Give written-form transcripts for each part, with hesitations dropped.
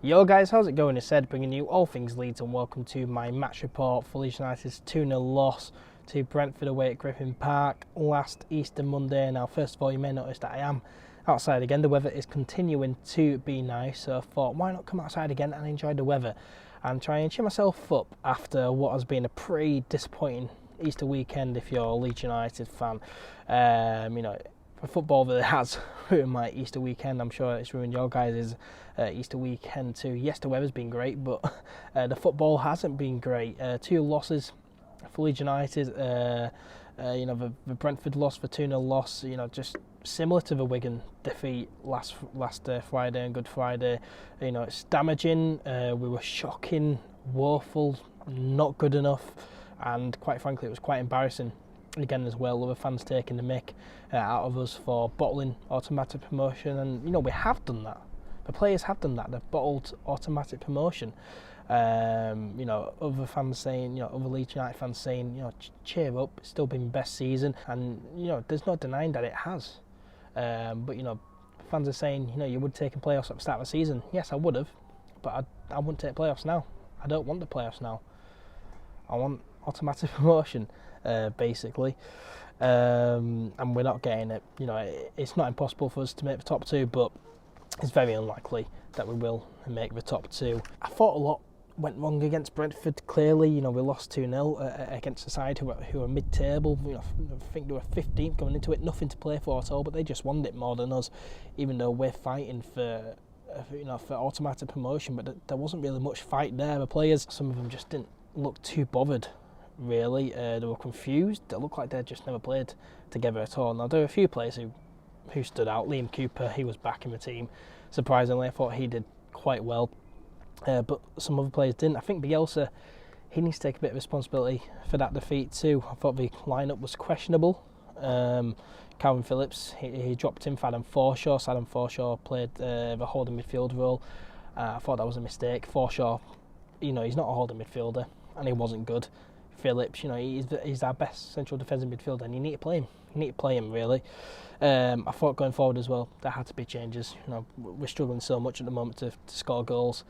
Yo guys, how's it going? It's Ed bringing you all things Leeds and welcome to my match report for Leeds United's 2-0 loss to Brentford away at Griffin Park last Easter Monday. Now first of all, you may notice that I am outside again. The weather is continuing to be nice, so I thought why not come outside again and enjoy the weather and try and cheer myself up after what has been a pretty disappointing Easter weekend if you're a Leeds United fan. For football that has ruined my Easter weekend. I'm sure it's ruined your guys' Easter weekend too. Yes, the weather's been great, but the football hasn't been great. 2 losses for Leeds United. The Brentford loss for 2-0 loss. Just similar to the Wigan defeat last Friday and Good Friday. It's damaging. We were shocking, woeful, not good enough, and quite frankly, it was quite embarrassing. Again as well, other fans taking the mick out of us for bottling automatic promotion, and we have done that. The players have done that. They've bottled automatic promotion. Other fans saying, other Leeds United fans saying, cheer up, it's still been best season, and there's no denying that it has. But fans are saying, you would take playoffs at the start of the season. Yes, I would have, but I wouldn't take playoffs now. I don't want the playoffs now. I want automatic promotion. Basically, and we're not getting it. It's not impossible for us to make the top 2, but it's very unlikely that we will make the top 2. I thought a lot went wrong against Brentford. Clearly, we lost 2-0 against a side who are mid-table. I think they were 15th going into it, nothing to play for at all, but they just wanted it more than us, even though we're fighting for automatic promotion. But there wasn't really much fight there. The players, some of them just didn't look too bothered. Really, they were confused. They looked like they'd just never played together at all. Now there were a few players who stood out. Liam Cooper, he was back in the team. Surprisingly, I thought he did quite well, but some other players didn't. I think Bielsa, he needs to take a bit of responsibility for that defeat too. I thought the lineup was questionable. Calvin Phillips, he dropped in for Adam Forshaw. So Adam Forshaw played the holding midfield role. I thought that was a mistake. Forshaw, he's not a holding midfielder, and he wasn't good. Phillips, he's our best central defensive midfielder, and you need to play him. You need to play him, really. I thought going forward as well, there had to be changes. We're struggling so much at the moment to score goals.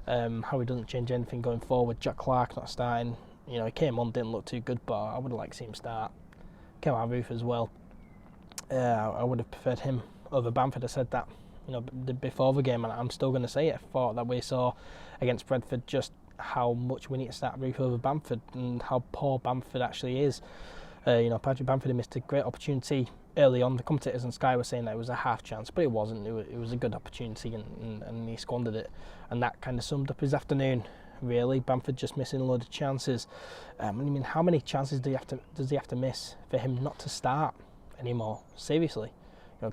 How he doesn't change anything going forward. Jack Clark not starting. He came on, didn't look too good, but I would have liked to see him start. Kemar Roof as well. I would have preferred him over Bamford. I said that, before the game, and I'm still going to say it. I thought that we saw against Brentford just how much we need to start Roof over Bamford and how poor Bamford actually is. Patrick Bamford missed a great opportunity early on. The commentators on Sky were saying that it was a half chance, but it wasn't. It was a good opportunity, and he squandered it. And that kind of summed up his afternoon, really. Bamford just missing a load of chances. How many chances does he have to miss for him not to start anymore? Seriously,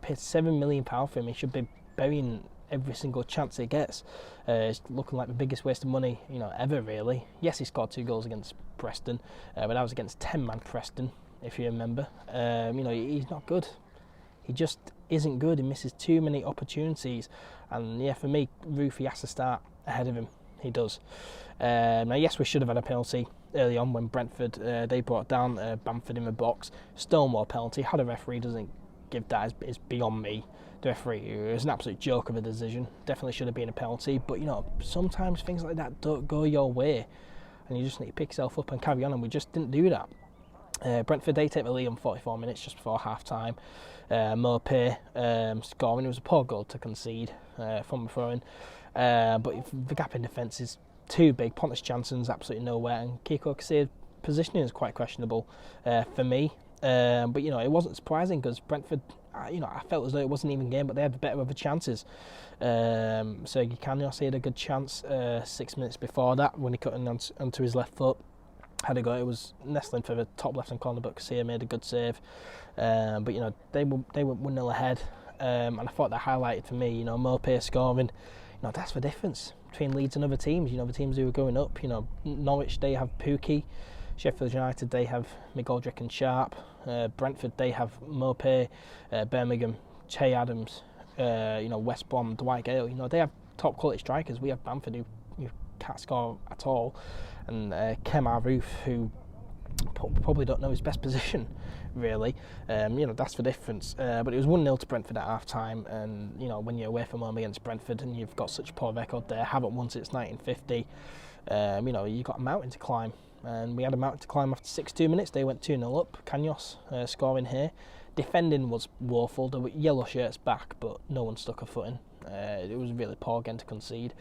paid £7 million for him. He should be burying every single chance he gets. It's looking like the biggest waste of money, ever, really. Yes, he scored 2 goals against Preston, but that was against 10-man Preston, if you remember. He's not good. He just isn't good. He misses too many opportunities, and yeah, for me, Roof, he has to start ahead of him. He does. Now, yes, we should have had a penalty early on when Brentford they brought down Bamford in the box. Stonewall penalty. How the referee doesn't give that is beyond me. The referee, it was an absolute joke of a decision. Definitely should have been a penalty, but sometimes things like that don't go your way, and you just need to pick yourself up and carry on, and we just didn't do that. Brentford, they take the lead on 44 minutes just before half time. Mopé scoring. It was a poor goal to concede from the throw-in, but the gap in defence is too big. Pontus Jansson's absolutely nowhere, and Kiko Kase's positioning is quite questionable for me. But it wasn't surprising because Brentford, I felt as though it wasn't even game, but they had the better of the chances. Sergi Canos had a good chance 6 minutes before that when he cut in onto his left foot. Had a go. It was nestling for the top left hand corner, but Casilla made a good save. But they were 1-0 ahead, and I thought that highlighted for me. Mopé scoring. That's the difference between Leeds and other teams. The teams who are going up. Norwich, they have Pookie. Sheffield United, they have McGoldrick and Sharp. Brentford, they have Mopé. Birmingham, Che Adams. West Brom, Dwight Gale. They have top quality strikers. We have Bamford who can't score at all, and Kemar Roof, who probably don't know his best position, really. That's the difference. But it was 1-0 to Brentford at half-time, and, when you're away from home against Brentford and you've got such a poor record there, haven't won since 1950, you've got a mountain to climb. And we had a mountain to climb after 62 minutes. They went 2-0 up. Canos scoring here. Defending was woeful. There were yellow shirts back, but no one stuck a foot in. It was really poor again to concede.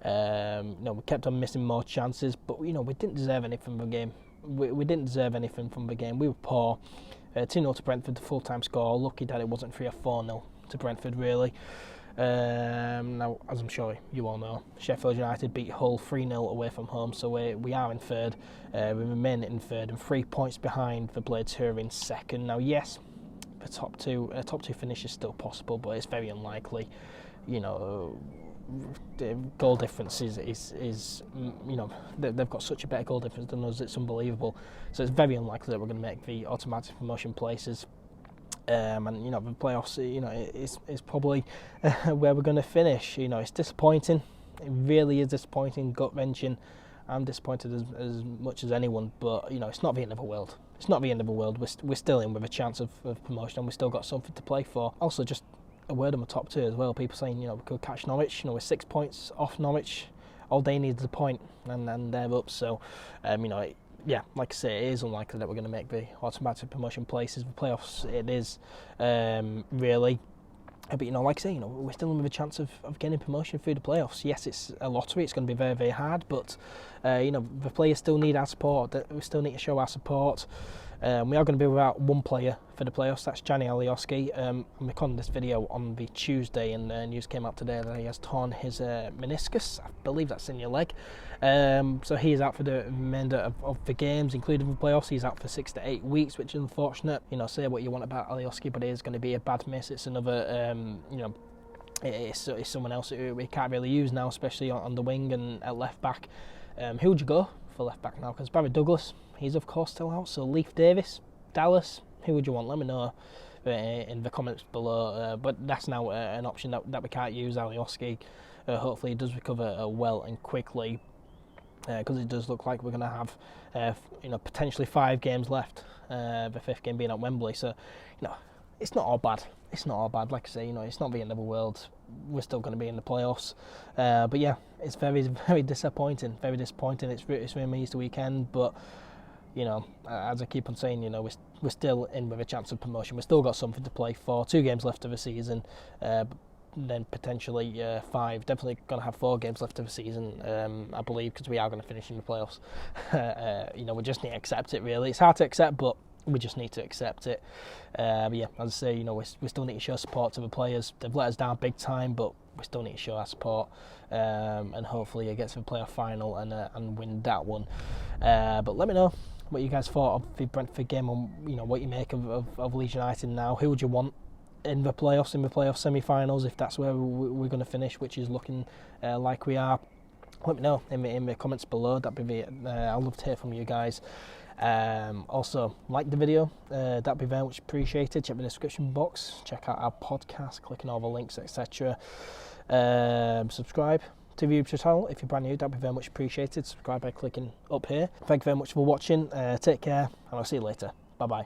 We kept on missing more chances, but we didn't deserve anything from the game. We didn't deserve anything from the game. We were poor. 2-0 to Brentford, the full-time score. Lucky that it wasn't 3 or 4-0 to Brentford, really. Now, as I'm sure you all know, Sheffield United beat Hull 3-0 away from home, so we are in third. We remain in third and 3 points behind the Blades, who are in second. Now, yes, the top two finish is still possible, but it's very unlikely. The goal difference is they've got such a better goal difference than us, it's unbelievable. So it's very unlikely that we're going to make the automatic promotion places. And the playoffs, is probably where we're going to finish. It's disappointing. It really is disappointing, gut-wrenching. I'm disappointed as much as anyone, but it's not the end of the world. It's not the end of the world. We're still in with a chance of promotion, and we've still got something to play for. Also, just a word on the top two as well. People saying we could catch Norwich. We're 6 points off Norwich. All they need is a point, and they're up. So, yeah, like I say, it is unlikely that we're going to make the automatic promotion places. The playoffs, it is really. But like I say, we're still in with a chance of getting promotion through the playoffs. Yes, it's a lottery. It's going to be very, very hard. But the players still need our support. We still need to show our support. We are going to be without one player for the playoffs. That's Gianni Alioski. I'm recording this video on the Tuesday, and news came out today that he has torn his meniscus. I believe that's in your leg. So he is out for the remainder of the games, including the playoffs. He's out for 6 to 8 weeks, which is unfortunate. Say what you want about Alioski, but it is going to be a bad miss. It's another, it's someone else who we can't really use now, especially on the wing and at left back. Who would you go for left back now? Because Barry Douglas, he's of course still out. So Leif Davis, Dallas, who would you want? Let me know in the comments below. But that's now an option that we can't use. Alioski, hopefully he does recover well and quickly, because it does look like we're going to have potentially 5 games left. The 5th game being at Wembley. So it's not all bad. It's not all bad. Like I say, it's not the end of the world. We're still going to be in the playoffs. But yeah, it's very, very disappointing. Very disappointing. It's really me Easter weekend, but as I keep on saying, we're still in with a chance of promotion. We've still got something to play for. 2 games left of the season. Then potentially 5. Definitely going to have 4 games left of the season, I believe, because we are going to finish in the playoffs. We just need to accept it, really. It's hard to accept, but we just need to accept it. But yeah, as I say, we still need to show support to the players. They've let us down big time, but we still need to show our support, and hopefully it gets to the playoff final and win that one. But let me know what you guys thought of the Brentford game, and what you make of Leeds United now. Who would you want in the playoff semi-finals, if that's where we're going to finish, which is looking like we are? Let me know in the comments below. That'd be I'd love to hear from you guys. Also, like the video, that'd be very much appreciated. Check the description box, check out our podcast, clicking all the links, etc. Subscribe to the YouTube channel if you're brand new, that'd be very much appreciated. Subscribe by clicking up here. Thank you very much for watching. Take care, and I'll see you later. Bye bye.